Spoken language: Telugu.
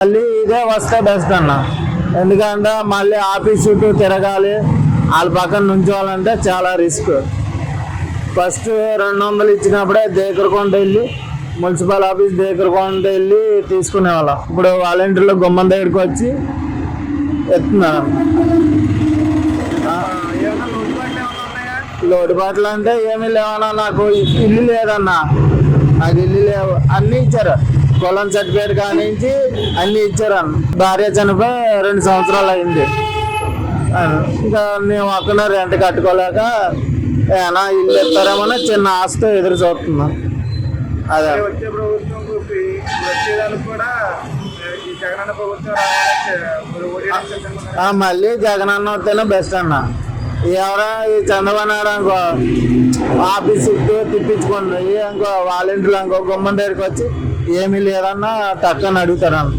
మళ్ళీ ఇదే వస్తే బెస్ట్ అన్న. ఎందుకంటే మళ్ళీ ఆఫీస్ చుట్టూ తిరగాలి, వాళ్ళ పక్కన నుంచోవాలంటే చాలా రిస్క్. ఫస్ట్ 200 ఇచ్చినప్పుడే దేకరకొండ వెళ్ళి మున్సిపల్ ఆఫీస్ దేకరకొండ వెళ్ళి తీసుకునేవాళ్ళం. ఇప్పుడు వాలంటీర్లు గుమ్మం దగ్గరికి వచ్చి ఎత్తున్నారు. లోటుపాట్లు అంటే ఏమీ లేవన్నా, నాకు ఇల్లు లేదన్నా, నాకు ఇల్లు లేవు. అన్నీ ఇచ్చారు, పొలం సర్టిఫికేట్ కానించి అన్నీ ఇచ్చారు అన్న. భార్య చనిపోయి 2 సంవత్సరాలు అయింది. ఇంకా మేము అక్కడ రెంట్ కట్టుకోలేక ఏనా ఇల్లు ఇస్తారేమో చిన్న ఆశతో ఎదురు చూస్తున్నాం. అదే మళ్ళీ జగనన్న వస్తేనే బెస్ట్ అన్న. ఎవరో ఈ చంద్రబాబు నాయుడు అనుకో ఆఫీస్ చుట్టూ తిప్పించుకోండి, ఇంకో వాలంటీర్లు ఇంకో గుమ్మం దగ్గరికి వచ్చి ఏమీ లేదన్నా టక్కని అడుగుతారన్న.